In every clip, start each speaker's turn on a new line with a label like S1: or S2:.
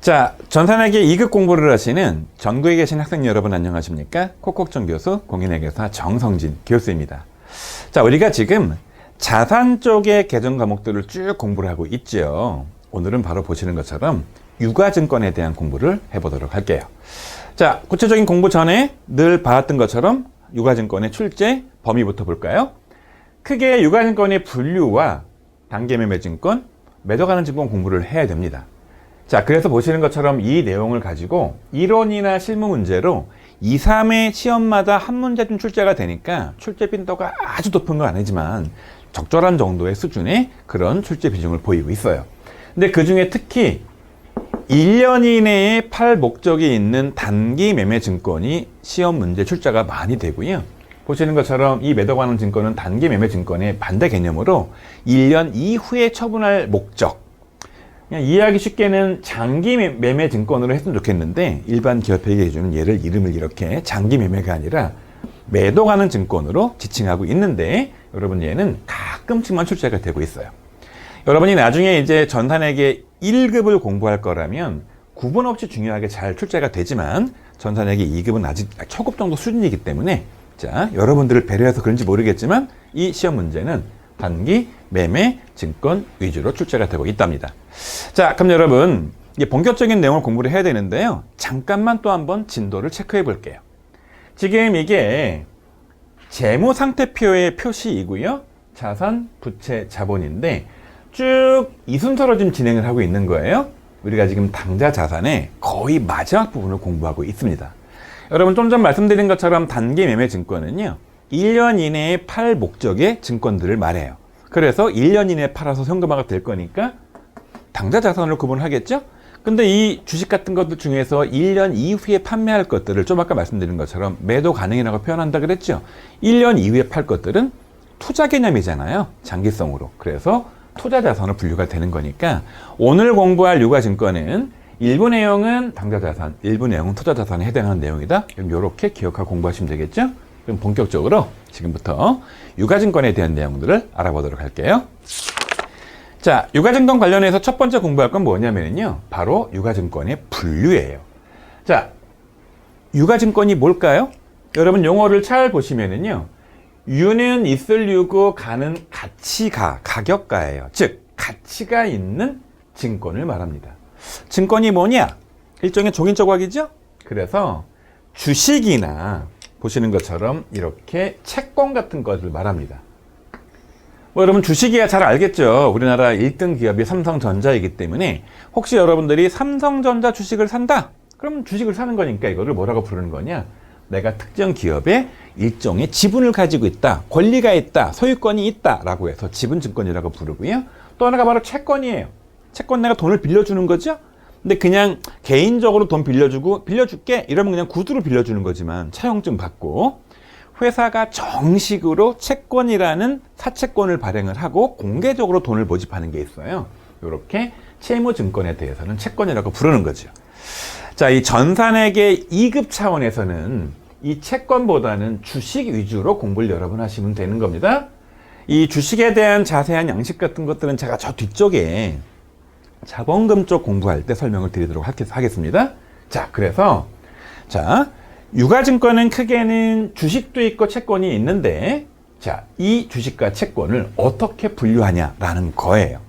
S1: 자, 전산회계 2급 공부를 하시는 전국에 계신 학생 여러분 안녕하십니까? 콕콕정 교수, 공인회계사 정성진 교수입니다. 자, 우리가 지금 자산 쪽의 개정 과목들을 쭉 공부를 하고 있죠. 오늘은 바로 보시는 것처럼 유가증권에 대한 공부를 해보도록 할게요. 자, 구체적인 공부 전에 늘 봐왔던 것처럼 유가증권의 출제 범위부터 볼까요? 크게 유가증권의 분류와 단기매매증권, 매도가능 증권 공부를 해야 됩니다. 자, 그래서 보시는 것처럼 이 내용을 가지고 이론이나 실무 문제로 2, 3회 시험마다 한 문제쯤 출제가 되니까 출제 빈도가 아주 높은 건 아니지만 적절한 정도의 수준의 그런 출제 비중을 보이고 있어요. 근데 그 중에 특히 1년 이내에 팔 목적이 있는 단기 매매 증권이 시험 문제 출제가 많이 되고요. 보시는 것처럼 이 매도가능 증권은 단기 매매 증권의 반대 개념으로 1년 이후에 처분할 목적, 그냥 이해하기 쉽게는 장기 매매 증권으로 했으면 좋겠는데 일반 기업회계 기준은 이름을 이렇게 장기 매매가 아니라 매도 가능 증권으로 지칭하고 있는데 여러분 얘는 가끔씩만 출제가 되고 있어요. 여러분이 나중에 이제 전산회계 1급을 공부할 거라면 구분 없이 중요하게 잘 출제가 되지만 전산회계 2급은 아직 초급 정도 수준이기 때문에 자, 여러분들을 배려해서 그런지 모르겠지만 이 시험 문제는 단기 매매 증권 위주로 출제가 되고 있답니다. 자, 그럼 여러분 이제 본격적인 내용을 공부를 해야 되는데요. 잠깐만 또 한번 진도를 체크해 볼게요. 지금 이게 재무상태표의 표시이고요. 자산, 부채, 자본인데 쭉 이 순서로 지금 진행을 하고 있는 거예요. 우리가 지금 당좌 자산의 거의 마지막 부분을 공부하고 있습니다. 여러분 좀 전 말씀드린 것처럼 단기 매매 증권은요. 1년 이내에 팔 목적의 증권들을 말해요. 그래서 1년 이내에 팔아서 현금화가 될 거니까 당좌 자산으로 구분하겠죠? 근데 이 주식 같은 것들 중에서 1년 이후에 판매할 것들을 좀 아까 말씀드린 것처럼 매도 가능이라고 표현한다 그랬죠? 1년 이후에 팔 것들은 투자 개념이잖아요. 장기성으로. 그래서 투자 자산으로 분류가 되는 거니까 오늘 공부할 유가증권은 일부 내용은 당좌 자산, 일부 내용은 투자 자산에 해당하는 내용이다. 그럼 이렇게 기억하고 공부하시면 되겠죠? 그럼 본격적으로 지금부터 유가증권에 대한 내용들을 알아보도록 할게요. 자, 유가증권 관련해서 첫 번째 공부할 건 뭐냐면요. 바로 유가증권의 분류예요. 자, 유가증권이 뭘까요? 여러분 용어를 잘 보시면은요. 유는 있을 유고 가는 가치가, 가격가예요. 즉, 가치가 있는 증권을 말합니다. 증권이 뭐냐? 일종의 종이 조각이죠? 그래서 주식이나 보시는 것처럼 이렇게 채권 같은 것을 말합니다. 뭐 여러분 주식이야 잘 알겠죠? 우리나라 1등 기업이 삼성전자이기 때문에 혹시 여러분들이 삼성전자 주식을 산다? 그럼 주식을 사는 거니까 이거를 뭐라고 부르는 거냐? 내가 특정 기업에 일종의 지분을 가지고 있다, 권리가 있다, 소유권이 있다 라고 해서 지분증권이라고 부르고요. 또 하나가 바로 채권이에요. 채권 내가 돈을 빌려주는 거죠? 근데 그냥 개인적으로 돈 빌려줄게 이러면 그냥 구두로 빌려주는 거지만 차용증 받고 회사가 정식으로 채권이라는 사채권을 발행을 하고 공개적으로 돈을 모집하는 게 있어요. 이렇게 채무증권에 대해서는 채권이라고 부르는 거죠. 자, 이 전산회계 2급 차원에서는 이 채권보다는 주식 위주로 공부를 여러분 하시면 되는 겁니다. 이 주식에 대한 자세한 양식 같은 것들은 제가 저 뒤쪽에 자본금 쪽 공부할 때 설명을 드리도록 하겠습니다. 자, 그래서 자, 유가증권은 크게는 주식도 있고 채권이 있는데 자, 이 주식과 채권을 어떻게 분류하냐라는 거예요.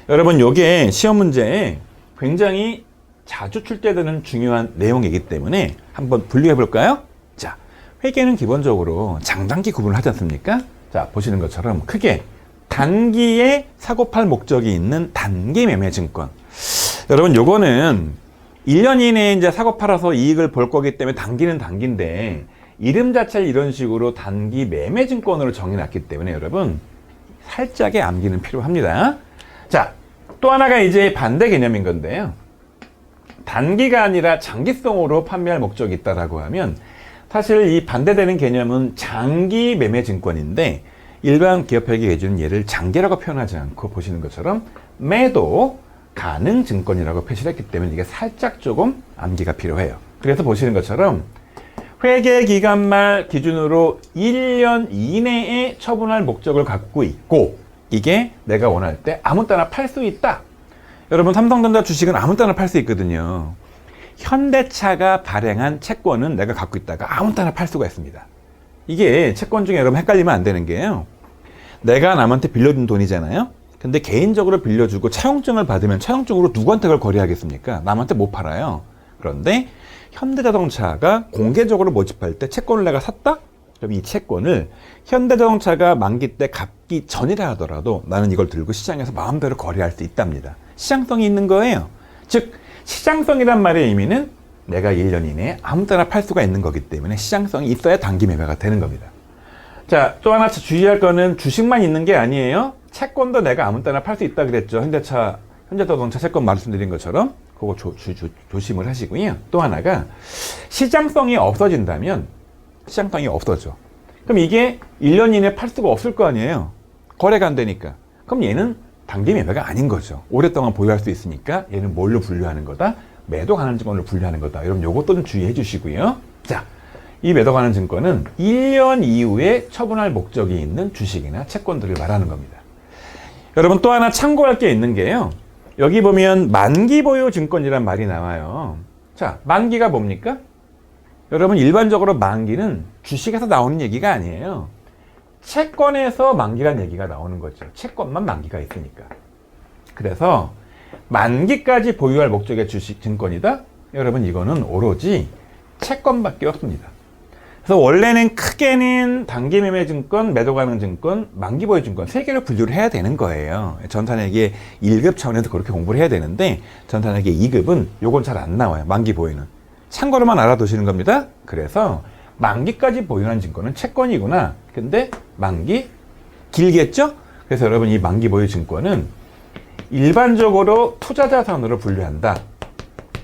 S1: 여러분, 요게 시험 문제에 굉장히 자주 출제되는 중요한 내용이기 때문에 한번 분류해 볼까요? 자, 회계는 기본적으로 장단기 구분을 하지 않습니까? 자, 보시는 것처럼 크게 단기에 사고 팔 목적이 있는 단기 매매 증권. 여러분, 요거는 1년 이내에 이제 사고 팔아서 이익을 볼 거기 때문에 단기는 단기인데 이름 자체를 이런 식으로 단기 매매 증권으로 정해놨기 때문에 여러분 살짝의 암기는 필요합니다. 자, 또 하나가 이제 반대 개념인 건데요. 단기가 아니라 장기성으로 판매할 목적이 있다라고 하면 사실 이 반대되는 개념은 장기 매매 증권인데 일반 기업회계 기준은 얘를 장기라고 표현하지 않고 보시는 것처럼 매도 가능 증권이라고 표시를 했기 때문에 이게 살짝 조금 암기가 필요해요. 그래서 보시는 것처럼 회계기간 말 기준으로 1년 이내에 처분할 목적을 갖고 있고 이게 내가 원할 때 아무 때나 팔 수 있다. 여러분 삼성전자 주식은 아무 때나 팔 수 있거든요. 현대차가 발행한 채권은 내가 갖고 있다가 아무 때나 팔 수가 있습니다. 이게 채권 중에 여러분 헷갈리면 안 되는 게요. 내가 남한테 빌려준 돈이잖아요. 근데 개인적으로 빌려주고 차용증을 받으면 차용증으로 누구한테 그걸 거래하겠습니까? 남한테 못 팔아요. 그런데 현대자동차가 공개적으로 모집할 때 채권을 내가 샀다? 그럼 이 채권을 현대자동차가 만기 때 갚기 전이라 하더라도 나는 이걸 들고 시장에서 마음대로 거래할 수 있답니다. 시장성이 있는 거예요. 즉 시장성이란 말의 의미는 내가 1년 이내에 아무 때나 팔 수가 있는 거기 때문에 시장성이 있어야 단기 매매가 되는 겁니다. 자, 또 하나 주의할 거는 주식만 있는 게 아니에요. 채권도 내가 아무 때나 팔 수 있다 그랬죠. 현대자동차 채권 말씀드린 것처럼 그거 조심을 하시고요. 또 하나가 시장성이 없어진다면 시장성이 없어져. 그럼 이게 1년 이내에 팔 수가 없을 거 아니에요. 거래가 안 되니까. 그럼 얘는 단기 매매가 아닌 거죠. 오랫동안 보유할 수 있으니까 얘는 뭘로 분류하는 거다? 매도 가능 증권으로 분류하는 거다. 여러분 요것도 좀 주의해 주시고요. 자, 이 매도 가능 증권은 1년 이후에 처분할 목적이 있는 주식이나 채권들을 말하는 겁니다. 여러분 또 하나 참고할 게 있는 게요. 여기 보면 만기 보유 증권이란 말이 나와요. 자, 만기가 뭡니까? 여러분 일반적으로 만기는 주식에서 나오는 얘기가 아니에요. 채권에서 만기란 얘기가 나오는 거죠. 채권만 만기가 있으니까. 그래서 만기까지 보유할 목적의 주식 증권이다? 여러분 이거는 오로지 채권밖에 없습니다. 그래서 원래는 크게는 단기 매매 증권, 매도 가능 증권, 만기 보유 증권 세 개를 분류를 해야 되는 거예요. 전산회계 1급 차원에서 그렇게 공부를 해야 되는데 전산회계 2급은 요건 잘 안 나와요. 만기 보유는. 참고로만 알아두시는 겁니다. 그래서 만기까지 보유한 증권은 채권이구나. 근데 만기 길겠죠? 그래서 여러분 이 만기 보유 증권은 일반적으로 투자자산으로 분류한다.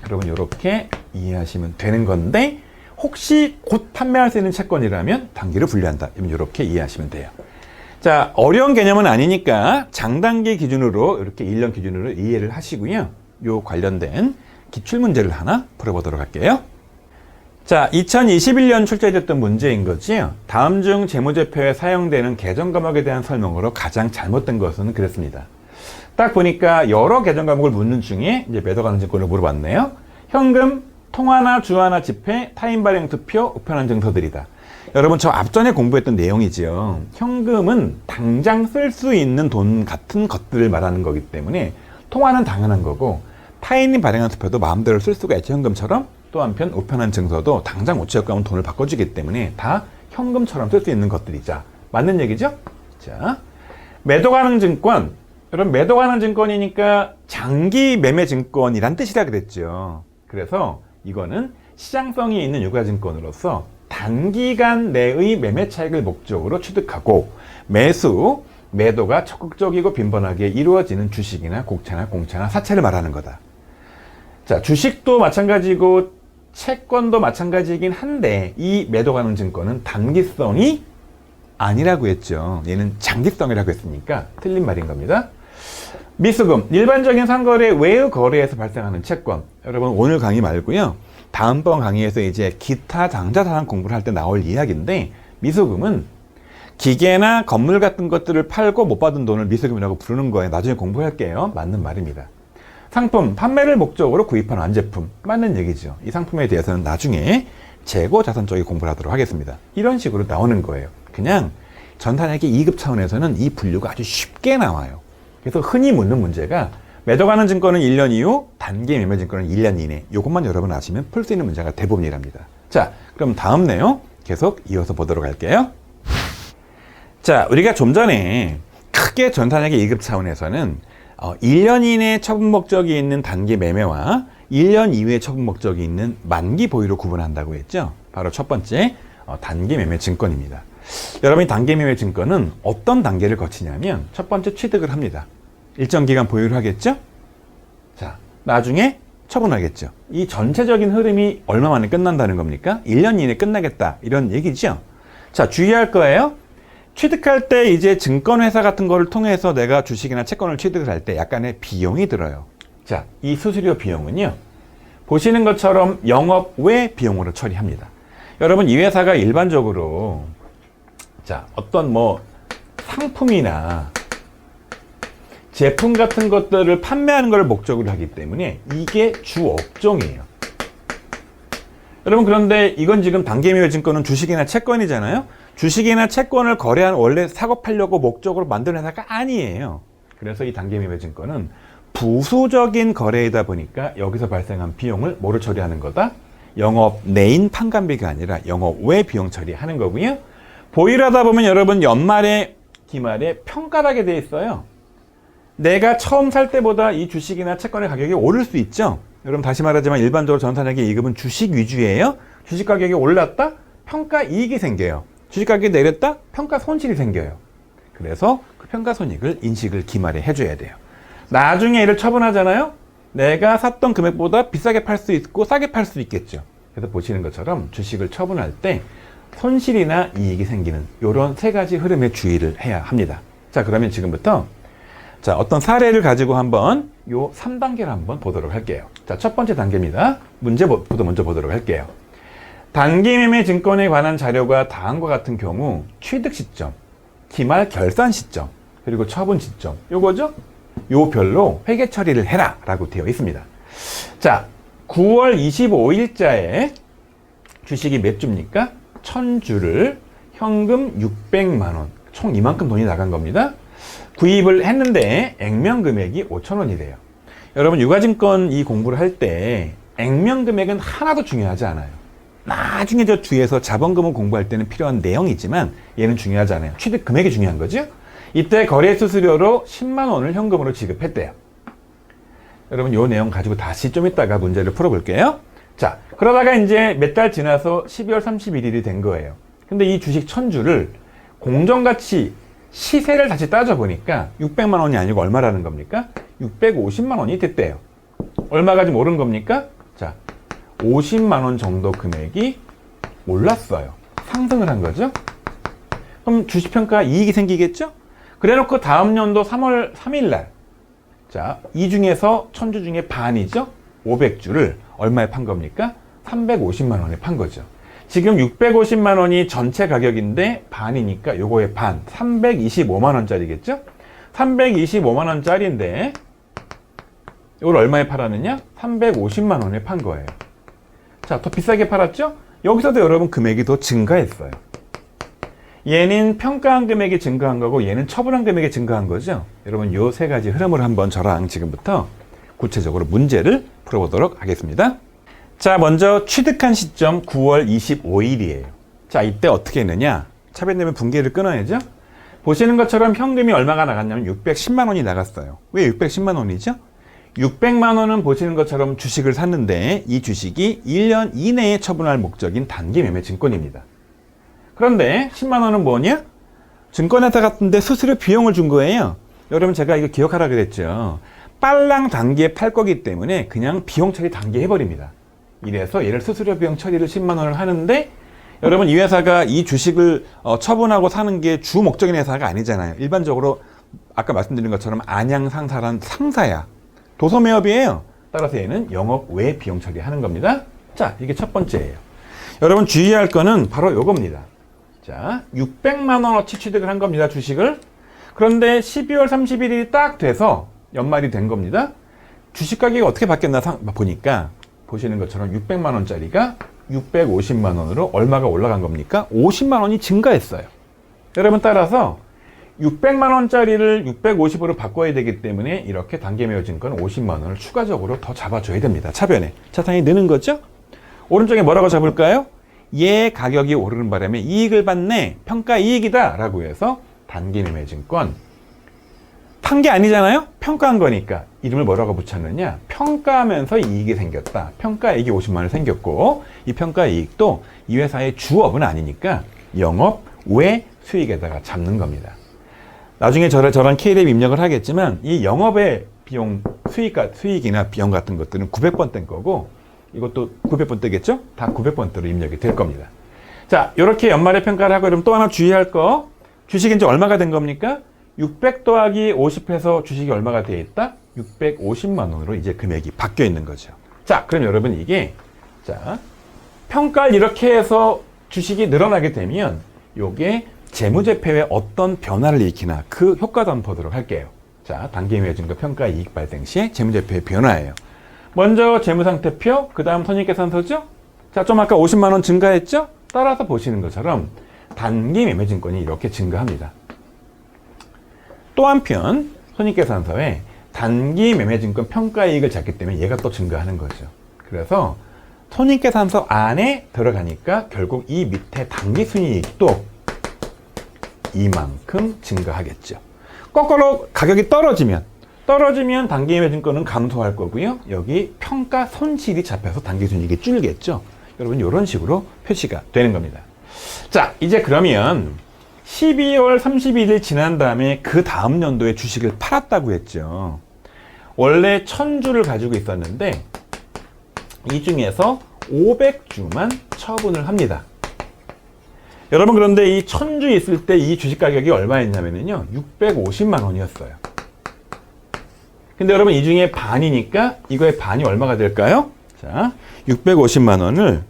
S1: 여러분 이렇게 이해하시면 되는 건데 혹시 곧 판매할 수 있는 채권이라면 단기로 분류한다. 이렇게 이해하시면 돼요. 자, 어려운 개념은 아니니까 장단기 기준으로 이렇게 1년 기준으로 이해를 하시고요. 요 관련된 기출문제를 하나 풀어보도록 할게요. 자, 2021년 출제됐던 문제인 거지요. 다음 중 재무제표에 사용되는 계정 과목에 대한 설명으로 가장 잘못된 것은 그랬습니다. 딱 보니까 여러 계정 과목을 묻는 중에 이제 매도 가능 증권을 물어봤네요. 현금, 통화나 주화나 지폐, 타인 발행 투표, 우편한 증서들이다. 여러분 저 앞전에 공부했던 내용이지요. 현금은 당장 쓸 수 있는 돈 같은 것들을 말하는 거기 때문에 통화는 당연한 거고 타인이 발행한 투표도 마음대로 쓸 수가 있죠. 현금처럼. 또 한편 우편한 증서도 당장 우체국 가면 돈을 바꿔주기 때문에 다 현금처럼 쓸 수 있는 것들이자. 맞는 얘기죠? 자, 매도 가능 증권. 여러분 매도 가능 증권이니까 장기 매매 증권이란 뜻이라 그랬죠. 그래서 이거는 시장성이 있는 유가증권으로서 단기간 내의 매매 차익을 목적으로 취득하고 매도가 적극적이고 빈번하게 이루어지는 주식이나 국채나 공채나 사채를 말하는 거다. 자, 주식도 마찬가지고 채권도 마찬가지이긴 한데 이 매도 가능 증권은 단기성이 아니라고 했죠. 얘는 장기성이라고 했으니까 틀린 말인 겁니다. 미수금, 일반적인 상거래 외의 거래에서 발생하는 채권. 여러분 오늘 강의 말고요. 다음번 강의에서 이제 기타 당좌자산 공부를 할 때 나올 이야기인데 미수금은 기계나 건물 같은 것들을 팔고 못 받은 돈을 미수금이라고 부르는 거예요. 나중에 공부할게요. 맞는 말입니다. 상품, 판매를 목적으로 구입한 완제품. 맞는 얘기죠. 이 상품에 대해서는 나중에 재고 자산 쪽에 공부를 하도록 하겠습니다. 이런 식으로 나오는 거예요. 그냥 전산회계 2급 차원에서는 이 분류가 아주 쉽게 나와요. 그래서 흔히 묻는 문제가 매도 가능 증권은 1년 이후, 단기 매매 증권은 1년 이내. 이것만 여러분 아시면 풀 수 있는 문제가 대부분이랍니다. 자, 그럼 다음 내용 계속 이어서 보도록 할게요. 자, 우리가 좀 전에 크게 전산회계 2급 차원에서는 1년 이내 처분 목적이 있는 단기 매매와 1년 이후에 처분 목적이 있는 만기 보유로 구분한다고 했죠. 바로 첫 번째 단기 매매 증권입니다. 여러분이 단기 매매 증권은 어떤 단계를 거치냐면 첫 번째 취득을 합니다. 일정 기간 보유를 하겠죠? 자, 나중에 처분하겠죠. 이 전체적인 흐름이 얼마 만에 끝난다는 겁니까? 1년 이내에 끝나겠다. 이런 얘기죠. 자, 주의할 거예요. 취득할 때 이제 증권회사 같은 거를 통해서 내가 주식이나 채권을 취득을 할 때 약간의 비용이 들어요. 자, 이 수수료 비용은요. 보시는 것처럼 영업 외 비용으로 처리합니다. 여러분, 이 회사가 일반적으로 자, 어떤 상품이나 제품 같은 것들을 판매하는 걸 목적으로 하기 때문에 이게 주 업종이에요. 여러분, 그런데 이건 지금 단계매매증권은 주식이나 채권이잖아요. 주식이나 채권을 거래하는, 원래 사고 팔려고 목적으로 만든 회사가 아니에요. 그래서 이 단계매매증권은 부수적인 거래이다 보니까 여기서 발생한 비용을 뭐로 처리하는 거다? 영업 내인 판관비가 아니라 영업 외 비용 처리하는 거고요. 보유를 하다 보면 여러분 연말에 기말에 평가를 하게 돼 있어요. 내가 처음 살 때보다 이 주식이나 채권의 가격이 오를 수 있죠. 여러분, 다시 말하지만 일반적으로 전산하기 이급은 주식 위주예요. 주식 가격이 올랐다? 평가 이익이 생겨요. 주식 가격이 내렸다? 평가 손실이 생겨요. 그래서 그 평가 손익을 인식을 기말에 해줘야 돼요. 나중에 이를 처분하잖아요. 내가 샀던 금액보다 비싸게 팔 수 있고 싸게 팔 수 있겠죠. 그래서 보시는 것처럼 주식을 처분할 때 손실이나 이익이 생기는 이런 세 가지 흐름에 주의를 해야 합니다. 자, 그러면 지금부터 어떤 사례를 가지고 한번 요 3단계를 한번 보도록 할게요. 자, 첫 번째 단계입니다. 문제부터 먼저 보도록 할게요. 단기매매 증권에 관한 자료가 다음과 같은 경우 취득 시점, 기말 결산 시점, 그리고 처분 시점, 요거죠? 요 별로 회계 처리를 해라 라고 되어 있습니다. 자, 9월 25일자에 주식이 몇 주입니까? 1000주를 현금 600만원, 총 이만큼 돈이 나간 겁니다. 구입을 했는데 액면 금액이 5,000원이래요. 여러분, 유가증권 이 공부를 할 때 액면 금액은 하나도 중요하지 않아요. 나중에 저 뒤에서 자본금을 공부할 때는 필요한 내용이지만 얘는 중요하지 않아요. 취득 금액이 중요한 거죠. 이때 거래 수수료로 10만 원을 현금으로 지급했대요. 여러분, 요 내용 가지고 다시 좀 이따가 문제를 풀어볼게요. 자, 그러다가 이제 몇 달 지나서 12월 31일이 된 거예요. 근데 이 주식 1000주를 공정가치 시세를 다시 따져보니까 600만 원이 아니고 얼마라는 겁니까? 650만 원이 됐대요. 얼마가 좀 오른 겁니까? 자, 50만 원 정도 금액이 올랐어요. 상승을 한 거죠. 그럼 주식평가 이익이 생기겠죠? 그래놓고 다음 연도 3월 3일 날, 자, 이 중에서 1000주 중에 반이죠? 500주를 얼마에 판 겁니까? 350만 원에 판 거죠. 지금 650만 원이 전체 가격인데 반이니까 요거의 반, 325만 원짜리겠죠? 325만 원짜리인데 이걸 얼마에 팔았느냐? 350만 원에 판 거예요. 자, 더 비싸게 팔았죠? 여기서도 여러분 금액이 더 증가했어요. 얘는 평가한 금액이 증가한 거고 얘는 처분한 금액이 증가한 거죠. 여러분, 요 세 가지 흐름을 한번 저랑 지금부터 구체적으로 문제를 풀어보도록 하겠습니다. 자, 먼저 취득한 시점 9월 25일이에요. 자, 이때 어떻게 했느냐? 차변되면 분기를 끊어야죠. 보시는 것처럼 현금이 얼마가 나갔냐면 610만 원이 나갔어요. 왜 610만 원이죠? 600만 원은 보시는 것처럼 주식을 샀는데 이 주식이 1년 이내에 처분할 목적인 단기매매 증권입니다. 그런데 10만 원은 뭐냐? 증권회사 같은데 수수료 비용을 준 거예요. 여러분, 제가 이거 기억하라 그랬죠. 빨랑 단기에 팔 거기 때문에 그냥 비용 처리 단기 해버립니다. 이래서 얘를 수수료 비용 처리를 10만 원을 하는데, 여러분, 이 회사가 이 주식을 처분하고 사는 게 주 목적인 회사가 아니잖아요. 일반적으로 아까 말씀드린 것처럼 안양상사란 상사야. 도소매업이에요. 따라서 얘는 영업 외 비용 처리하는 겁니다. 자, 이게 첫 번째예요. 여러분, 주의할 거는 바로 요겁니다. 자, 600만 원어치 취득을 한 겁니다, 주식을. 그런데 12월 31일이 딱 돼서 연말이 된 겁니다. 주식 가격이 어떻게 바뀌었나 보니까 보시는 것처럼 600만 원짜리가 650만 원으로 얼마가 올라간 겁니까? 50만 원이 증가했어요. 여러분, 따라서 600만 원짜리를 650으로 바꿔야 되기 때문에 이렇게 단계매매증권 50만 원을 추가적으로 더 잡아줘야 됩니다. 차변에. 자산이 느는 거죠? 오른쪽에 뭐라고 잡을까요? 얘 가격이 오르는 바람에 이익을 받네. 평가 이익이다. 라고 해서 단기매매증권. 판 게 아니잖아요? 평가한 거니까. 이름을 뭐라고 붙였느냐? 평가하면서 이익이 생겼다. 평가이익이 50만 원 생겼고, 이 평가이익도 이 회사의 주업은 아니니까 영업 외 수익에다가 잡는 겁니다. 나중에 저랑 K랩 입력을 하겠지만 이 영업의 비용, 수익이나 비용 같은 것들은 900번 뗀 거고, 이것도 900번 뜨겠죠? 다 900번대로 입력이 될 겁니다. 자, 이렇게 연말에 평가를 하고, 그럼 또 하나 주의할 거, 주식이 이제 얼마가 된 겁니까? 600 더하기 50해서 주식이 얼마가 되어 있다? 650만 원으로 이제 금액이 바뀌어 있는 거죠. 자, 그럼 여러분, 이게, 자, 평가를 이렇게 해서 주식이 늘어나게 되면 요게 재무제표에 어떤 변화를 일으키나 그 효과도 한번 보도록 할게요. 자, 단기 매매 증권 평가 이익 발생 시의 재무제표의 변화예요. 먼저 재무상태표, 그 다음 손익계산서죠. 자, 좀 아까 50만 원 증가했죠? 따라서 보시는 것처럼 단기 매매 증권이 이렇게 증가합니다. 또 한편 손익계산서에 단기 매매 증권 평가 이익을 잡기 때문에 얘가 또 증가하는 거죠. 그래서 손익계산서 안에 들어가니까 결국 이 밑에 단기 순이익도 이만큼 증가하겠죠. 거꾸로 가격이 떨어지면 단기 매매 증권은 감소할 거고요. 여기 평가 손실이 잡혀서 단기 순이익이 줄겠죠. 여러분 이런 식으로 표시가 되는 겁니다. 자, 이제 그러면 12월 31일 지난 다음에 그 다음 연도에 주식을 팔았다고 했죠. 원래 1000주를 가지고 있었는데 이 중에서 500주만 처분을 합니다. 여러분 그런데 이 1000주 있을 때 이 주식 가격이 얼마였냐면요 650만 원이었어요. 근데 여러분 이 중에 반이니까 이거의 반이 얼마가 될까요? 자, 650만 원을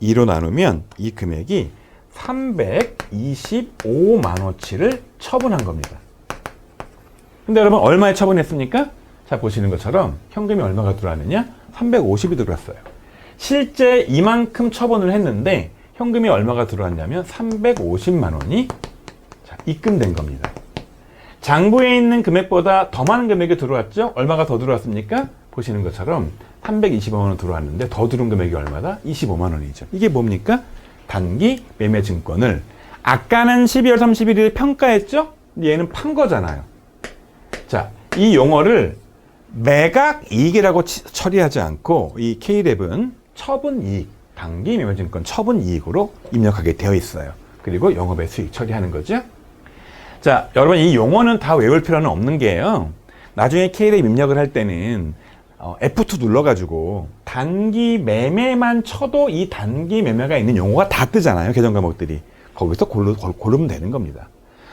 S1: 2로 나누면 이 금액이 325만 원치를 처분한 겁니다. 근데 여러분 얼마에 처분했습니까? 자, 보시는 것처럼 현금이 얼마가 들어왔느냐? 350이 들어왔어요. 실제 이만큼 처분을 했는데 현금이 얼마가 들어왔냐면 350만 원이 자, 입금된 겁니다. 장부에 있는 금액보다 더 많은 금액이 들어왔죠? 얼마가 더 들어왔습니까? 보시는 것처럼 325만 원 들어왔는데 더 들어온 금액이 얼마다? 25만 원이죠. 이게 뭡니까? 단기 매매 증권을 아까는 12월 31일에 평가했죠? 얘는 판 거잖아요. 자, 이 용어를 매각 이익이라고 처리하지 않고 이 K랩은 처분 이익, 단기 매매 증권 처분 이익으로 입력하게 되어 있어요. 그리고 영업의 수익 처리하는 거죠. 자, 여러분 이 용어는 다 외울 필요는 없는 게요. 나중에 K랩 입력을 할 때는 F2 눌러가지고 단기 매매만 쳐도 이 단기 매매가 있는 용어가 다 뜨잖아요. 계정 과목들이. 거기서 고르면 되는 겁니다.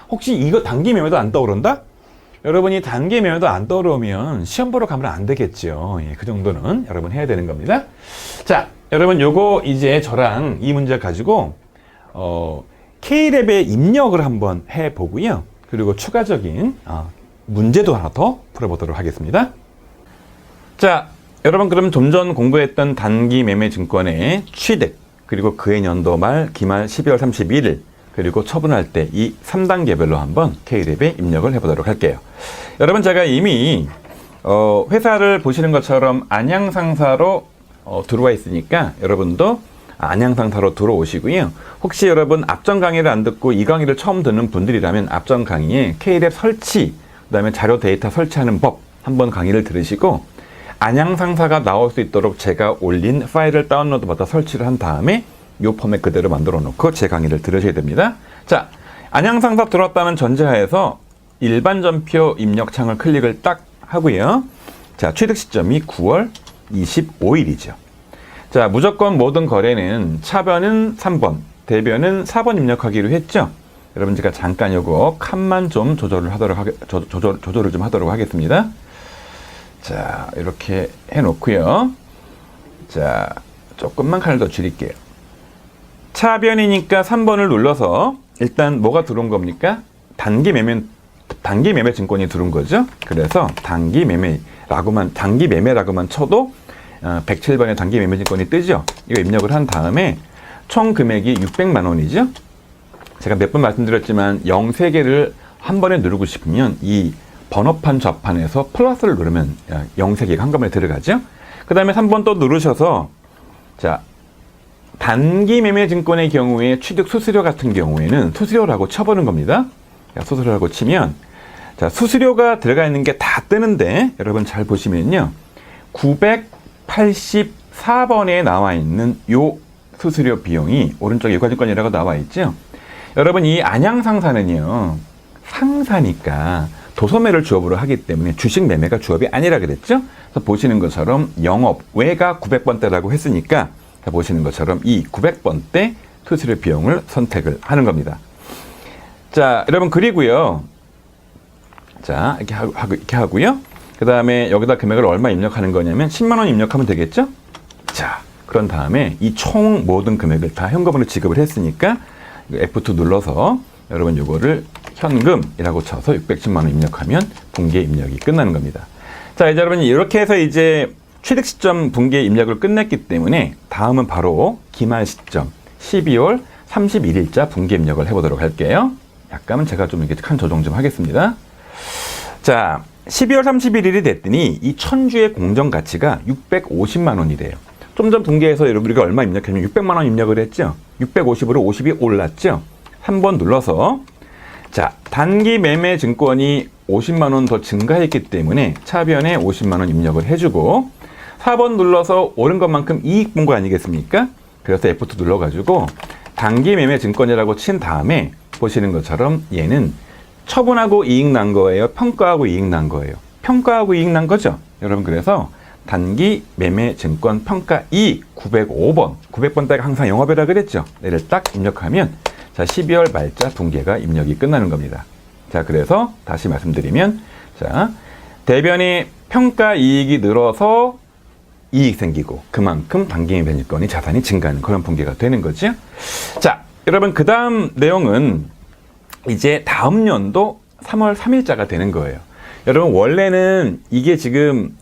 S1: 혹시 이거 단기 매매도 안 떠오른다? 여러분이 단기 매매도 안 떠오르면 시험 보러 가면 안 되겠죠. 예, 그 정도는 여러분 해야 되는 겁니다. 자, 여러분 요거 이제 저랑 이 문제 가지고 K랩에 입력을 한번 해보고요. 그리고 추가적인 문제도 하나 더 풀어보도록 하겠습니다. 자, 여러분 그럼 좀 전 공부했던 단기 매매 증권의 취득, 그리고 그해 연도 말 기말 12월 31일, 그리고 처분할 때 이 3단계별로 한번 K랩에 입력을 해보도록 할게요. 여러분 제가 이미 회사를 보시는 것처럼 안양상사로 들어와 있으니까 여러분도 안양상사로 들어오시고요. 혹시 여러분 앞전 강의를 안 듣고 이 강의를 처음 듣는 분들이라면 앞전 강의에 K랩 설치, 그 다음에 자료 데이터 설치하는 법 한번 강의를 들으시고 안양상사가 나올 수 있도록 제가 올린 파일을 다운로드 받아 설치를 한 다음에 이 포맷 그대로 만들어 놓고 제 강의를 들으셔야 됩니다. 자, 안양상사 들어왔다는 전제하에서 일반 전표 입력 창을 클릭을 딱 하고요. 자, 취득 시점이 9월 25일이죠. 자, 무조건 모든 거래는 차변은 3번, 대변은 4번 입력하기로 했죠. 여러분 제가 잠깐 요거 칸만 좀 조절을 좀 하도록 하겠습니다. 자, 이렇게 해놓고요. 자, 조금만 칸을 더 줄일게요. 차변이니까 3번을 눌러서 일단 뭐가 들어온 겁니까? 단기 매매 증권이 들어온 거죠. 그래서 단기 매매라고만 쳐도 107번의 단기 매매 증권이 뜨죠. 이거 입력을 한 다음에 총 금액이 600만 원이죠. 제가 몇 번 말씀드렸지만 03개를 한 번에 누르고 싶으면 이 번호판 좌판에서 플러스를 누르면 03개가 한꺼번에 들어가죠. 그 다음에 3번 또 누르셔서 자, 단기 매매 증권의 경우에 취득 수수료 같은 경우에는 수수료라고 쳐보는 겁니다. 수수료라고 치면 자, 수수료가 들어가 있는 게 다 뜨는데 여러분 잘 보시면요. 984번에 나와 있는 요 수수료 비용이 오른쪽에 유가증권이라고 나와 있죠. 여러분 이 안양상사는요. 상사니까 도소매를 주업으로 하기 때문에 주식 매매가 주업이 아니라 그랬죠. 그래서 보시는 것처럼 영업 외가 900번대라고 했으니까 보시는 것처럼 이 900번대 수수료 비용을 선택을 하는 겁니다. 자, 여러분 그리고요. 자, 이렇게 하고요. 그 다음에 여기다 금액을 얼마 입력하는 거냐면 10만 원 입력하면 되겠죠? 자, 그런 다음에 이 총 모든 금액을 다 현금으로 지급을 했으니까 F2 눌러서 여러분 요거를 현금이라고 쳐서 610만 원 입력하면 분기의 입력이 끝나는 겁니다. 자, 이제 여러분 이렇게 해서 이제 취득 시점 분기의 입력을 끝냈기 때문에 다음은 바로 기말 시점 12월 31일자 분기 입력을 해보도록 할게요. 약간은 제가 좀 이렇게 큰 조정 좀 하겠습니다. 자, 12월 31일이 됐더니 이 천주의 공정 가치가 650만 원이래요. 좀 전 분기에서 우리가 얼마 입력했냐면 600만 원 입력을 했죠. 650으로 50이 올랐죠. 3번 눌러서 자, 단기 매매 증권이 50만 원 더 증가했기 때문에 차변에 50만 원 입력을 해주고 4번 눌러서 오른 것만큼 이익 본 거 아니겠습니까? 그래서 F2 눌러가지고 단기 매매 증권이라고 친 다음에 보시는 것처럼 얘는 처분하고 이익 난 거예요? 평가하고 이익 난 거예요? 평가하고 이익 난 거죠? 여러분 그래서 단기 매매 증권 평가 이익 905번 900번 딱 항상 영업이라 그랬죠? 얘를 딱 입력하면 자 12월 말자 분기가 입력이 끝나는 겁니다. 자 그래서 다시 말씀드리면 자 대변의 평가 이익이 늘어서 이익 생기고 그만큼 단기 매매 증권이 자산이 증가하는 그런 분기가 되는 거죠. 자 여러분 그 다음 내용은 이제 다음 연도 3월 3일자가 되는 거예요. 여러분 원래는 이게 지금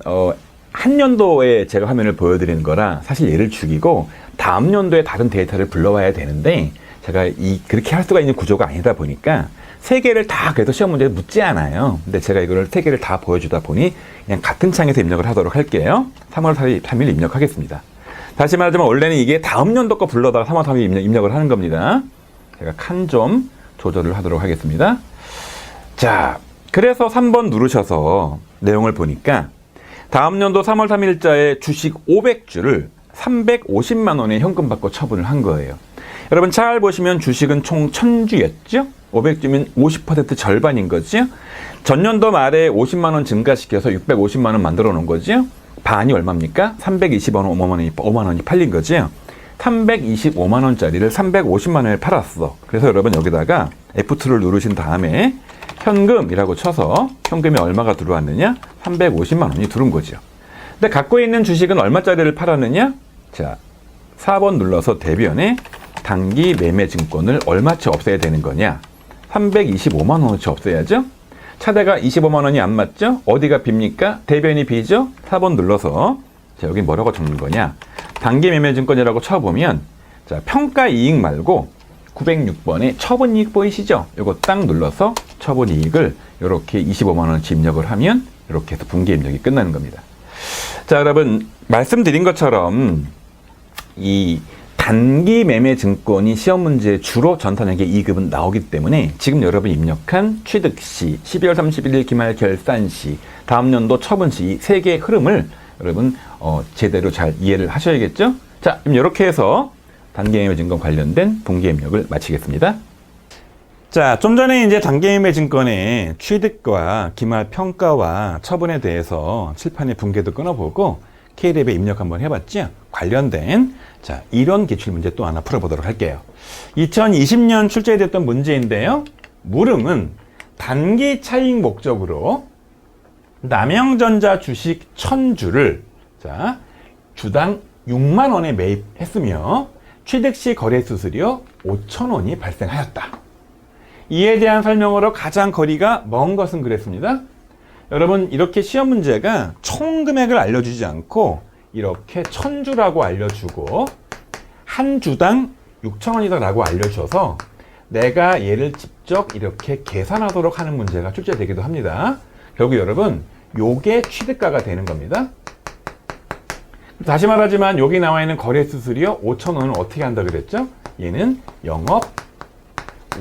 S1: 한 연도에 제가 화면을 보여드리는 거라 사실 얘를 죽이고 다음 연도에 다른 데이터를 불러와야 되는데 제가 그렇게 할 수가 있는 구조가 아니다 보니까 세 개를 다 그래도 시험 문제에 묻지 않아요. 근데 제가 이거를 세 개를 다 보여주다 보니 그냥 같은 창에서 입력을 하도록 할게요. 3월 3일 입력하겠습니다. 다시 말하자면 원래는 이게 다음 연도 거 불러다가 3월 3일 입력을 하는 겁니다. 제가 칸 좀 조절을 하도록 하겠습니다. 자, 그래서 3번 누르셔서 내용을 보니까 다음 연도 3월 3일자에 주식 500주를 350만 원에 현금 받고 처분을 한 거예요. 여러분 잘 보시면 주식은 총 1000주였죠? 500주면 50% 절반인 거죠? 전년도 말에 50만 원 증가시켜서 650만 원 만들어 놓은 거죠? 반이 얼마입니까? 5만 원이 팔린 거죠? 325만 원짜리를 350만 원에 팔았어. 그래서 여러분 여기다가 F2를 누르신 다음에 현금이라고 쳐서 현금이 얼마가 들어왔느냐? 350만 원이 들어온 거죠. 근데 갖고 있는 주식은 얼마짜리를 팔았느냐? 자, 4번 눌러서 대변에 단기 매매 증권을 얼마치 없애야 되는 거냐? 325만 원어치 없애야죠? 차대가 25만 원이 안 맞죠? 어디가 B입니까? 대변이 B죠? 4번 눌러서 자, 여기 뭐라고 적는 거냐? 단기 매매 증권이라고 쳐보면 자, 평가 이익 말고 906번에 처분 이익 보이시죠? 이거 딱 눌러서 처분 이익을 이렇게 25만 원어치 입력을 하면 이렇게 해서 분기 입력이 끝나는 겁니다. 자, 여러분 말씀드린 것처럼 이 단기 매매 증권이 시험 문제에 주로 전산회계 2급은 나오기 때문에 지금 여러분 입력한 취득시, 12월 31일 기말 결산시, 다음 연도 처분시 이 세 개의 흐름을 여러분 제대로 잘 이해를 하셔야겠죠? 자, 그럼 이렇게 해서 단기 매매 증권 관련된 분기 입력을 마치겠습니다. 자, 좀 전에 이제 단기 매매 증권의 취득과 기말 평가와 처분에 대해서 칠판의 분계도 끊어보고 K랩에 입력 한번 해봤죠? 관련된 자 이론 기출 문제 또 하나 풀어보도록 할게요. 2020년 출제됐던 문제인데요. 물음은 단기 차익 목적으로 남영전자 주식 1000주를 자 주당 6만 원에 매입했으며 취득 시 거래 수수료 5천 원이 발생하였다. 이에 대한 설명으로 가장 거리가 먼 것은 그랬습니다. 여러분 이렇게 시험 문제가 총 금액을 알려주지 않고 이렇게 1000주라고 알려주고 한 주당 6,000원이다라고 알려줘서 내가 얘를 직접 이렇게 계산하도록 하는 문제가 출제되기도 합니다. 결국 여러분 요게 취득가가 되는 겁니다. 다시 말하지만 여기 나와 있는 거래 수수료 5,000원은 어떻게 한다 그랬죠? 얘는 영업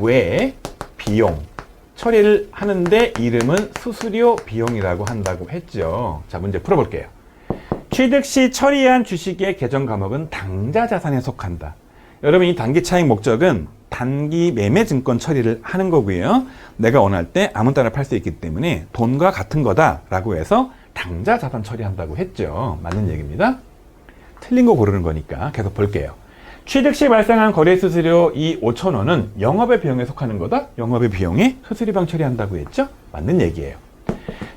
S1: 외 비용 처리를 하는데 이름은 수수료 비용이라고 한다고 했죠. 자, 문제 풀어볼게요. 취득 시 처리한 주식의 계정 과목은 당좌 자산에 속한다. 여러분 이 단기 차익 목적은 단기 매매 증권 처리를 하는 거고요. 내가 원할 때 아무 때나 팔 수 있기 때문에 돈과 같은 거다라고 해서 당좌 자산 처리한다고 했죠. 맞는 얘기입니다. 틀린 거 고르는 거니까 계속 볼게요. 취득 시 발생한 거래 수수료 이 5,000원은 영업의 비용에 속하는 거다. 영업의 비용에 수수료병 처리한다고 했죠. 맞는 얘기예요.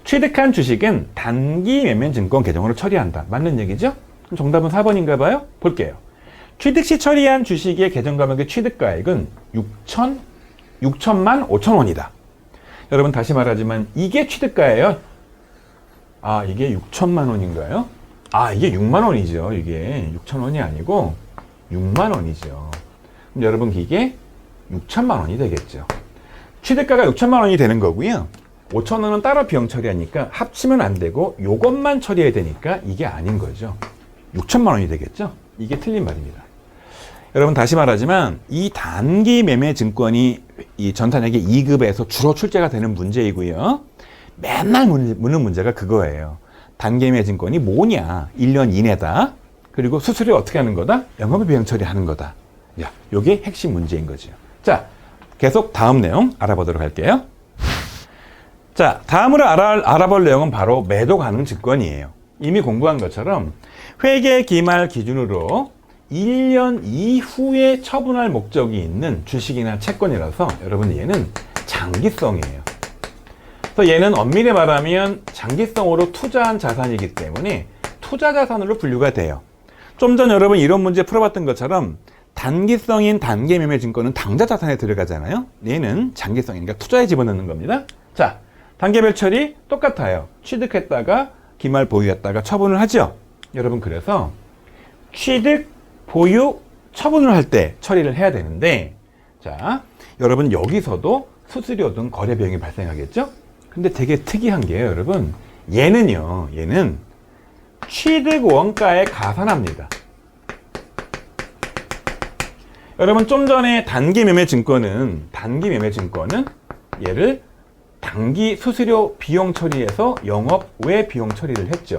S1: 취득한 주식은 단기 매매 증권 계정으로 처리한다. 맞는 얘기죠? 그럼 정답은 4번인가 봐요. 볼게요. 취득 시 처리한 주식의 계정 과목의 취득가액은 6천만 5천 원이다. 여러분 다시 말하지만 이게 취득가예요. 아, 이게 6천만 원인가요? 아, 이게 6만 원이죠. 이게 6천 원이 아니고 6만 원이죠. 그럼 여러분 이게 6천만 원이 되겠죠. 취득가가 6천만 원이 되는 거고요. 5천 원은 따로 비용 처리하니까 합치면 안 되고 요것만 처리해야 되니까 이게 아닌 거죠. 6천만 원이 되겠죠. 이게 틀린 말입니다. 여러분 다시 말하지만 이 단기 매매 증권이 이 전산액의 2급에서 주로 출제가 되는 문제이고요. 맨날 묻는 문제가 그거예요. 단기 매매 증권이 뭐냐? 1년 이내다. 그리고 수수료 어떻게 하는 거다? 영업의 비용 처리하는 거다. 야, 요게 핵심 문제인 거죠. 자, 계속 다음 내용 알아보도록 할게요. 자, 다음으로 알아볼 내용은 바로 매도 가능 증권이에요. 이미 공부한 것처럼 회계 기말 기준으로 1년 이후에 처분할 목적이 있는 주식이나 채권이라서 여러분 얘는 장기성이에요. 그래서 얘는 엄밀히 말하면 장기성으로 투자한 자산이기 때문에 투자 자산으로 분류가 돼요. 좀 전 여러분 이런 문제 풀어봤던 것처럼 단기성인 단기 매매 증권은 당좌 자산에 들어가잖아요. 얘는 장기성이니까 투자에 집어넣는 겁니다. 자, 단계별 처리 똑같아요. 취득했다가 기말 보유했다가 처분을 하죠. 여러분 그래서 취득, 보유, 처분을 할 때 처리를 해야 되는데, 자, 여러분 여기서도 수수료 등 거래 비용이 발생하겠죠? 근데 되게 특이한 게요, 여러분. 얘는 취득 원가에 가산합니다. 여러분 좀 전에 단기 매매 증권은 얘를 단기 수수료 비용 처리해서 영업 외 비용 처리를 했죠.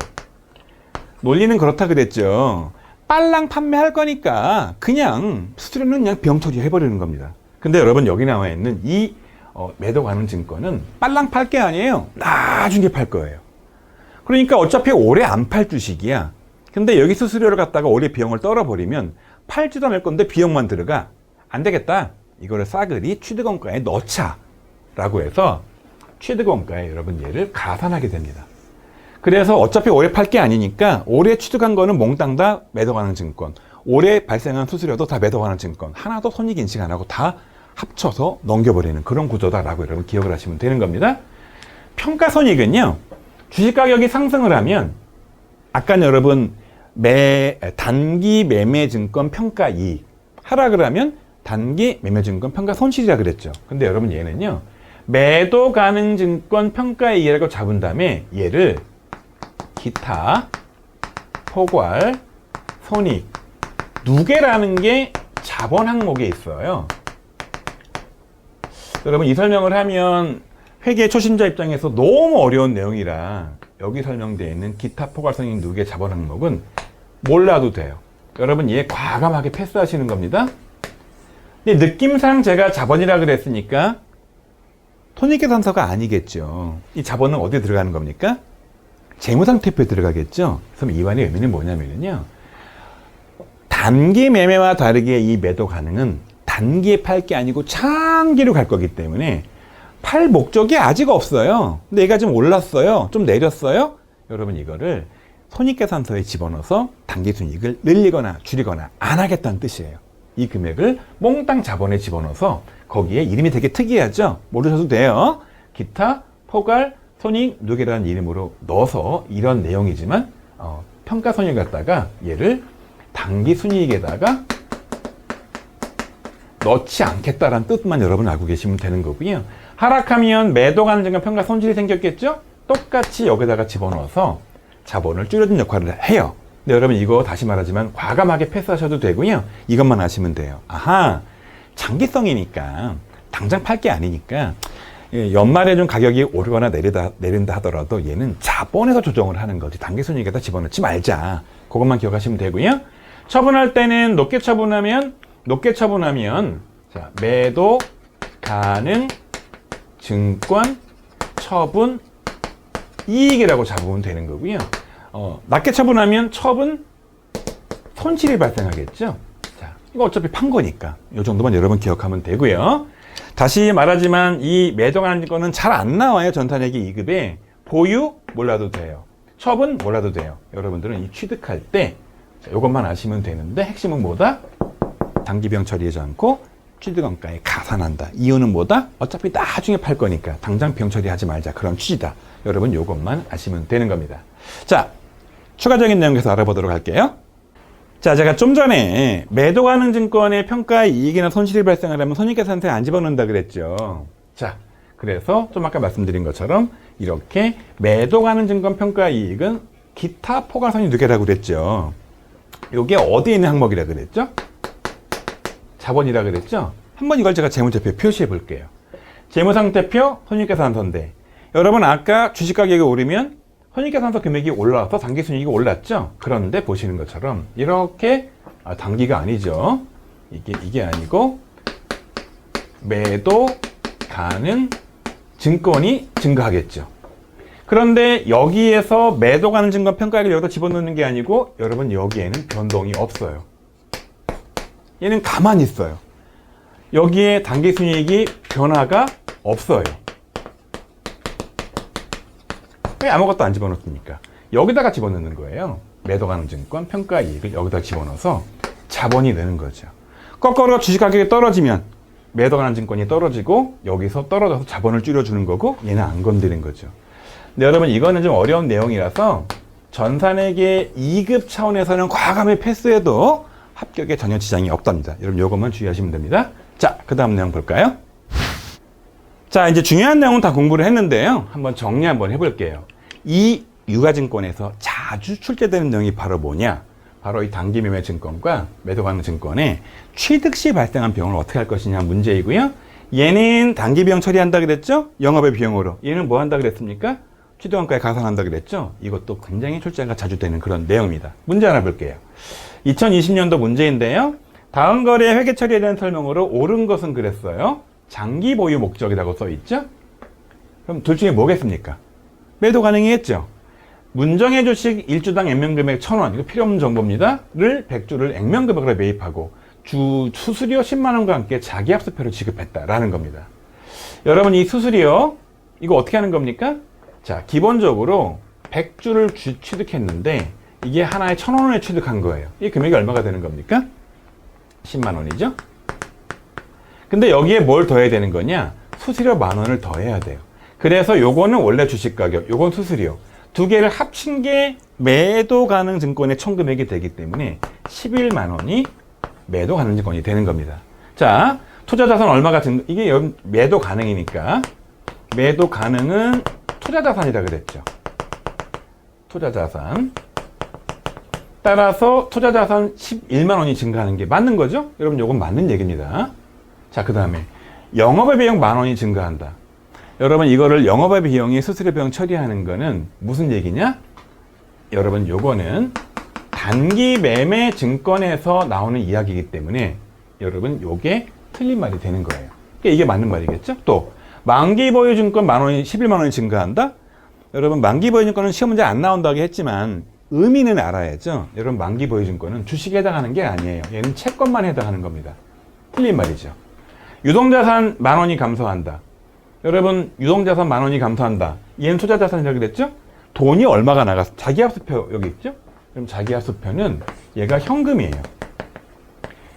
S1: 논리는 그렇다 그랬죠. 빨랑 판매할 거니까 그냥 수수료는 그냥 비용 처리해버리는 겁니다. 근데 여러분 여기 나와 있는 이 매도 가능 증권은 빨랑 팔 게 아니에요. 나중에 팔 거예요. 그러니까 어차피 오래 안 팔 주식이야. 근데 여기 수수료를 갖다가 오래 비용을 떨어버리면 팔지도 않을 건데 비용만 들어가. 안 되겠다. 이거를 싸그리 취득원가에 넣자. 라고 해서 취득원가에 여러분 얘를 가산하게 됩니다. 그래서 어차피 오래 팔 게 아니니까 올해 취득한 거는 몽땅 다 매도 가능 증권, 올해 발생한 수수료도 다 매도 가능 증권, 하나도 손익 인식 안 하고 다 합쳐서 넘겨버리는 그런 구조다라고 여러분 기억을 하시면 되는 겁니다. 평가손익은요, 주식 가격이 상승을 하면 아까 여러분 단기 매매 증권 평가 이익, 하락을 하면 단기 매매 증권 평가 손실이라 그랬죠. 근데 여러분 얘는요, 매도 가능 증권 평가 이익이라고 잡은 다음에 얘를 기타, 포괄, 손익, 누계라는 게 자본 항목에 있어요. 여러분 이 설명을 하면 회계 초심자 입장에서 너무 어려운 내용이라 여기 설명되어 있는 기타, 포괄, 손익, 누계, 자본 항목은 몰라도 돼요. 여러분 얘 과감하게 패스하시는 겁니다. 근데 느낌상 제가 자본이라 그랬으니까 손익계산서가 아니겠죠. 이 자본은 어디에 들어가는 겁니까? 재무상태표에 들어가겠죠. 그럼 이완의 의미는 뭐냐면요, 단기 매매와 다르게 이 매도 가능은 단기에 팔 게 아니고 장기로 갈 거기 때문에 팔 목적이 아직 없어요. 근데 얘가 좀 올랐어요, 좀 내렸어요. 여러분 이거를 손익계산서에 집어넣어서 단기 순이익을 늘리거나 줄이거나 안 하겠다는 뜻이에요. 이 금액을 몽땅 자본에 집어넣어서 거기에 이름이 되게 특이하죠. 모르셔도 돼요. 기타, 포괄, 손익, 누계라는 이름으로 넣어서 이런 내용이지만 평가손익을 갖다가 얘를 단기 순이익에다가 넣지 않겠다라는 뜻만 여러분 알고 계시면 되는 거고요. 하락하면 매도 가능 증권 평가 손실이 생겼겠죠? 똑같이 여기다가 집어넣어서 자본을 줄여준 역할을 해요. 근데 여러분 이거 다시 말하지만 과감하게 패스하셔도 되고요. 이것만 아시면 돼요. 아하, 장기성이니까 당장 팔 게 아니니까 연말에 좀 가격이 오르거나 내린다 하더라도 얘는 자본에서 조정을 하는 거지 단기 순이익에다 집어넣지 말자. 그것만 기억하시면 되고요. 처분할 때는 높게 처분하면 자, 매도 가능 증권 처분 이익이라고 잡으면 되는 거고요. 낮게 처분하면 처분 손실이 발생하겠죠. 자, 이거 어차피 판 거니까 이 정도만 여러분 기억하면 되고요. 다시 말하지만 이 매도 가능 증권은 잘 안 나와요. 전산액이 2급에. 보유 몰라도 돼요. 처분 몰라도 돼요. 여러분들은 이 취득할 때 이것만 아시면 되는데 핵심은 뭐다? 단기 비용 처리하지 않고 취득원가에 가산한다. 이유는 뭐다? 어차피 나중에 팔 거니까 당장 비용 처리하지 말자. 그런 취지다. 여러분 요것만 아시면 되는 겁니다. 자, 추가적인 내용 계속 알아보도록 할게요. 자, 제가 좀 전에 매도 가능 증권의 평가 이익이나 손실이 발생을 하면 손익계산서에 안 집어넣는다 그랬죠. 자, 그래서 좀 아까 말씀드린 것처럼 이렇게 매도 가능 증권 평가 이익은 기타 포괄손익 누계라고 그랬죠. 이게 어디에 있는 항목이라 그랬죠? 자본이라 그랬죠? 한번 이걸 제가 재무제표에 표시해 볼게요. 재무상태표 손익계산서인데 여러분 아까 주식 가격이 오르면 손익계산서 금액이 올라와서 당기순이익이 올랐죠? 그런데 보시는 것처럼 이렇게 당기가 아니죠. 이게 아니고 매도 가능 증권이 증가하겠죠. 그런데 여기에서 매도 가능 증권 평가액을 여기다 집어넣는 게 아니고 여러분 여기에는 변동이 없어요. 얘는 가만히 있어요. 여기에 당기순이익이 변화가 없어요. 왜 아무것도 안 집어넣습니까? 여기다가 집어넣는 거예요. 매도 가능 증권 평가 이익을 여기다 집어넣어서 자본이 되는 거죠. 거꾸로 주식 가격이 떨어지면 매도 가능 증권이 떨어지고 여기서 떨어져서 자본을 줄여주는 거고 얘는 안 건드리는 거죠. 근데 여러분 이거는 좀 어려운 내용이라서 전산회계 2급 차원에서는 과감히 패스해도 합격에 전혀 지장이 없답니다. 여러분 이것만 주의하시면 됩니다. 자, 그 다음 내용 볼까요? 자, 이제 중요한 내용은 다 공부를 했는데요. 한번 정리 한번 해볼게요. 이 유가증권에서 자주 출제되는 내용이 바로 뭐냐? 바로 이 단기매매 증권과 매도 가능 증권의 취득 시 발생한 비용을 어떻게 할 것이냐 문제이고요. 얘는 단기 비용 처리한다 그랬죠? 영업의 비용으로. 얘는 뭐 한다 그랬습니까? 취득원가에 가산한다 그랬죠? 이것도 굉장히 출제가 자주 되는 그런 내용입니다. 문제 하나 볼게요. 2020년도 문제인데요. 다음 거래 회계 처리에 대한 설명으로 옳은 것은 그랬어요. 장기 보유 목적이라고 써 있죠? 그럼 둘 중에 뭐겠습니까? 매도 가능이겠죠? 문정의 주식 1주당 액면금액 1,000원, 이거 필요 없는 정보입니다.를 100주를 액면금액으로 매입하고 주 수수료 10만원과 함께 자기합수표를 지급했다라는 겁니다. 여러분 이 수수료 이거 어떻게 하는 겁니까? 자, 기본적으로 100주를 취득했는데 이게 하나에 1,000원을 취득한 거예요. 이 금액이 얼마가 되는 겁니까? 10만원이죠? 근데 여기에 뭘 더해야 되는 거냐? 수수료 10,000원을 더해야 돼요. 그래서 요거는 원래 주식 가격, 요건 수수료. 두 개를 합친 게 매도 가능 증권의 총 금액이 되기 때문에 11만원이 매도 가능 증권이 되는 겁니다. 자, 투자자산 얼마가 이게 매도 가능이니까 매도 가능은 투자자산이라 그랬죠. 투자자산. 따라서 투자자산 11만원이 증가하는 게 맞는 거죠? 여러분 요건 맞는 얘기입니다. 자, 그 다음에 영업의 비용 10,000원이 증가한다. 여러분 이거를 영업의 비용이 수수료 비용 처리하는 거는 무슨 얘기냐? 여러분 요거는 단기 매매 증권에서 나오는 이야기이기 때문에 여러분 요게 틀린 말이 되는 거예요. 그러니까 이게 맞는 말이겠죠? 또 만기 보유 증권 10,000원이 11만원이 증가한다? 여러분 만기 보유 증권은 시험 문제 안 나온다고 했지만 의미는 알아야죠. 여러분 만기 보유 증권은 주식에 해당하는 게 아니에요. 얘는 채권만 해당하는 겁니다. 틀린 말이죠. 유동자산 10,000원이 감소한다. 여러분 유동자산 10,000원이 감소한다. 얘는 투자자산이라고 그랬죠? 돈이 얼마가 나갔어? 자기합수표 여기 있죠? 그럼 자기합수표는 얘가 현금이에요.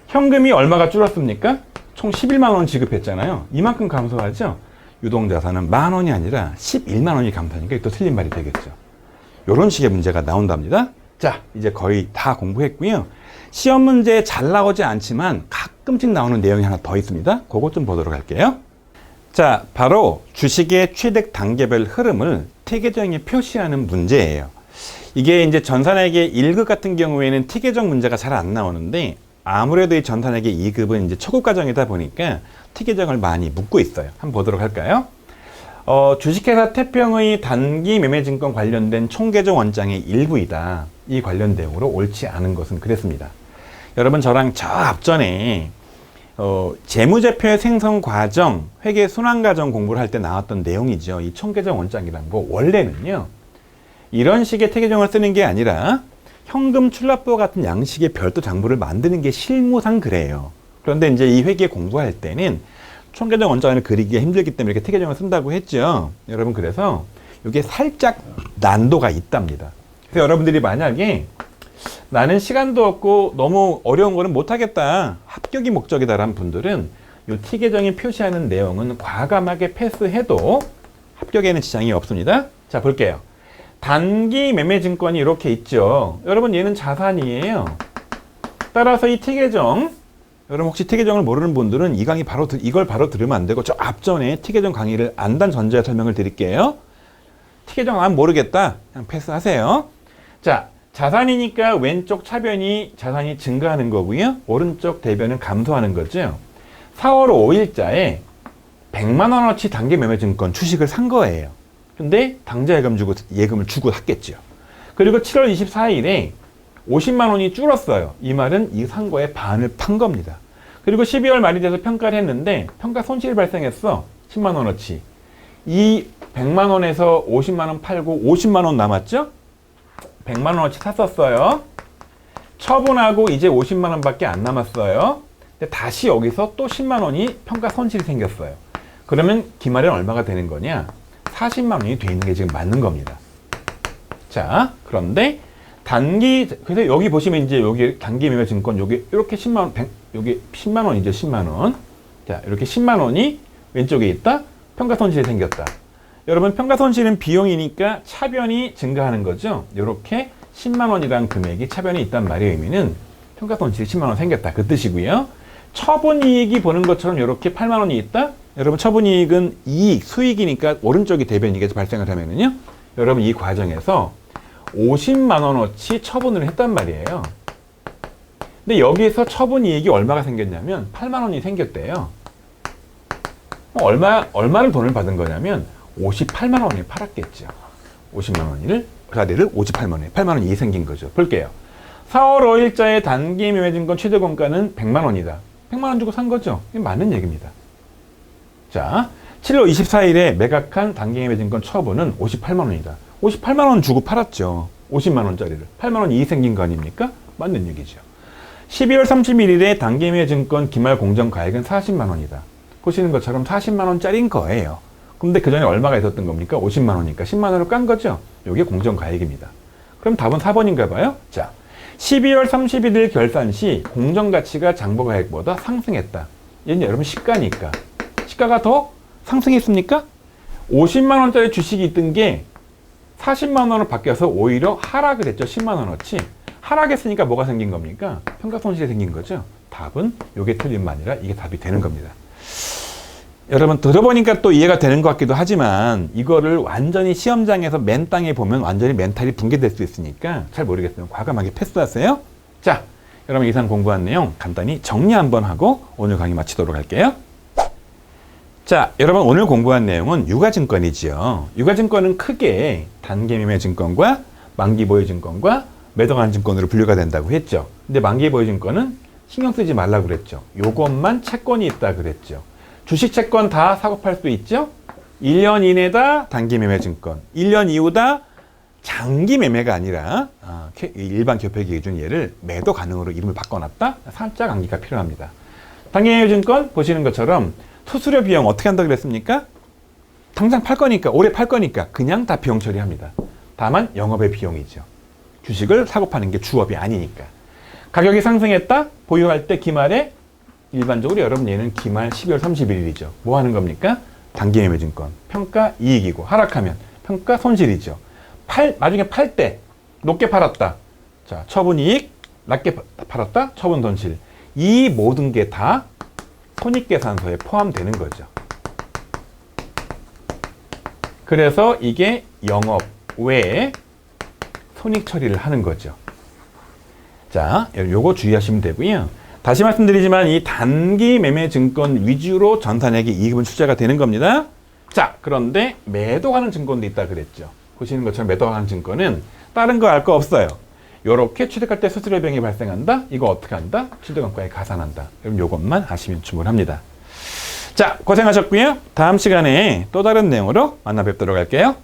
S1: 현금이 얼마가 줄었습니까? 총 11만원 지급했잖아요. 이만큼 감소하죠? 유동자산은 10,000원이 아니라 11만원이 감소하니까 또 틀린 말이 되겠죠. 이런 식의 문제가 나온답니다. 자, 이제 거의 다 공부했고요. 시험 문제에 잘 나오지 않지만 가끔씩 나오는 내용이 하나 더 있습니다. 그것 좀 보도록 할게요. 자, 바로 주식의 취득 단계별 흐름을 T계정에 표시하는 문제예요. 이게 이제 전산회계 1급 같은 경우에는 T계정 문제가 잘 안 나오는데 아무래도 이 전산회계 2급은 이제 초급 과정이다 보니까 T계정을 많이 묻고 있어요. 한번 보도록 할까요? 주식회사 태평의 단기 매매증권 관련된 총계정 원장의 일부이다. 이 관련 내용으로 옳지 않은 것은 그랬습니다. 여러분 저랑 저 앞전에 재무제표의 생성 과정, 회계 순환 과정 공부를 할 때 나왔던 내용이죠. 이 총계정 원장이라는 거 원래는요. 이런 식의 태계정을 쓰는 게 아니라 현금 출납부 같은 양식의 별도 장부를 만드는 게 실무상 그래요. 그런데 이제 이 회계 공부할 때는 총계정 원장을 그리기가 힘들기 때문에 이렇게 태계정을 쓴다고 했죠. 여러분 그래서 이게 살짝 난도가 있답니다. 그래서 여러분들이 만약에 나는 시간도 없고 너무 어려운 거는 못하겠다. 합격이 목적이다라는 분들은 이 T 계정이 표시하는 내용은 과감하게 패스해도 합격에는 지장이 없습니다. 자, 볼게요. 단기 매매 증권이 이렇게 있죠. 여러분, 얘는 자산이에요. 따라서 이 T 계정, 여러분 혹시 T 계정을 모르는 분들은 이 강의 이걸 바로 들으면 안 되고 저 앞전에 T 계정 강의를 안단 전제에 설명을 드릴게요. T 계정 안 모르겠다, 그냥 패스하세요. 자, 자산이니까 왼쪽 차변이 자산이 증가하는 거고요. 오른쪽 대변은 감소하는 거죠. 4월 5일자에 100만 원어치 단기 매매 증권 주식을 산 거예요. 근데 당좌 예금을 주고 샀겠죠. 그리고 7월 24일에 50만 원이 줄었어요. 이 말은 이 산 거에 반을 판 겁니다. 그리고 12월 말이 돼서 평가를 했는데 평가 손실이 발생했어. 10만 원어치. 이 100만 원에서 50만 원 팔고 50만 원 남았죠? 100만 원어치 샀었어요. 처분하고 이제 50만 원밖에 안 남았어요. 근데 다시 여기서 또 10만 원이 평가 손실이 생겼어요. 그러면 기말에는 얼마가 되는 거냐? 40만 원이 돼 있는 게 지금 맞는 겁니다. 자, 그런데 그래서 여기 보시면 이제 여기 단기 매매 증권 여기 이렇게 10만 원, 여기 10만 원이죠, 10만 원. 자, 이렇게 10만 원이 왼쪽에 있다. 평가 손실이 생겼다. 여러분, 평가 손실은 비용이니까 차변이 증가하는 거죠. 이렇게 10만 원이라는 금액이 차변이 있단 말의 의미는 평가 손실이 10만 원 생겼다, 그 뜻이고요. 처분 이익이 보는 것처럼 이렇게 8만 원이 있다. 여러분, 처분 이익은 수익이니까 오른쪽이 대변이익이 발생을 하면은요. 여러분, 이 과정에서 50만 원어치 처분을 했단 말이에요. 근데 여기에서 처분 이익이 얼마가 생겼냐면 8만 원이 생겼대요. 얼마를 돈을 받은 거냐면 58만 원을 팔았겠죠. 50만 원을, 자리를 58만 원에 8만 원이 생긴 거죠. 볼게요. 4월 5일자의 단기 매매 증권 최대 공가는 100만 원이다. 100만 원 주고 산 거죠. 이게 맞는 얘기입니다. 자, 7월 24일에 매각한 단기 매매 증권 처분은 58만 원이다. 58만 원 주고 팔았죠. 50만 원짜리를. 8만 원 이익 생긴 거 아닙니까? 맞는 얘기죠. 12월 31일에 단기 매매 증권 기말 공정 가액은 40만 원이다. 보시는 것처럼 40만 원짜리인 거예요. 근데 그 전에 얼마가 있었던 겁니까? 50만 원이니까 10만 원을 깐 거죠. 이게 공정 가액입니다. 그럼 답은 4번인가 봐요. 자, 12월 31일 결산 시 공정 가치가 장부 가액보다 상승했다. 얘는 여러분 시가니까. 시가가 더 상승했습니까? 50만 원짜리 주식이 있던 게 40만 원으로 바뀌어서 오히려 하락을 했죠. 10만 원어치. 하락했으니까 뭐가 생긴 겁니까? 평가 손실이 생긴 거죠. 답은 이게 틀린 말이라 이게 답이 되는 겁니다. 여러분, 들어보니까 또 이해가 되는 것 같기도 하지만 이거를 완전히 시험장에서 맨 땅에 보면 완전히 멘탈이 붕괴될 수 있으니까 잘 모르겠으면 과감하게 패스하세요. 자, 여러분, 이상 공부한 내용 간단히 정리 한번 하고 오늘 강의 마치도록 할게요. 자, 여러분, 오늘 공부한 내용은 유가증권이지요. 유가증권은 크게 단기매매증권과 만기보유증권과 매도관증권으로 분류가 된다고 했죠. 근데 만기보유증권은 신경 쓰지 말라고 그랬죠. 요것만 채권이 있다 그랬죠. 주식 채권 다 사고 팔 수 있죠. 1년 이내다 단기매매증권, 1년 이후다 장기매매가 아니라 일반 협회 기준 얘를 매도 가능으로 이름을 바꿔놨다. 살짝 암기가 필요합니다. 단기매매증권 보시는 것처럼 수수료 비용 어떻게 한다고 그랬습니까? 당장 팔 거니까, 올해 팔 거니까 그냥 다 비용 처리합니다. 다만 영업의 비용이죠. 주식을 사고 파는 게 주업이 아니니까. 가격이 상승했다? 보유할 때 기말에 일반적으로 여러분 얘는 기말 12월 31일이죠. 뭐 하는 겁니까? 단기매매증권. 평가 이익이고 하락하면 평가 손실이죠. 나중에 팔 때 높게 팔았다. 자, 처분 이익, 낮게 팔았다. 처분 손실. 이 모든 게 다 손익계산서에 포함되는 거죠. 그래서 이게 영업 외에 손익 처리를 하는 거죠. 자, 요거 주의하시면 되고요. 다시 말씀드리지만 이 단기 매매 증권 위주로 전산액이 이익은 출제가 되는 겁니다. 자, 그런데 매도하는 증권도 있다 그랬죠. 보시는 것처럼 매도하는 증권은 다른 거 알 거 없어요. 요렇게 취득할 때 수수료 비용이 발생한다? 이거 어떻게 한다? 취득원가에 가산한다. 여러분 요것만 아시면 충분합니다. 자, 고생하셨고요. 다음 시간에 또 다른 내용으로 만나 뵙도록 할게요.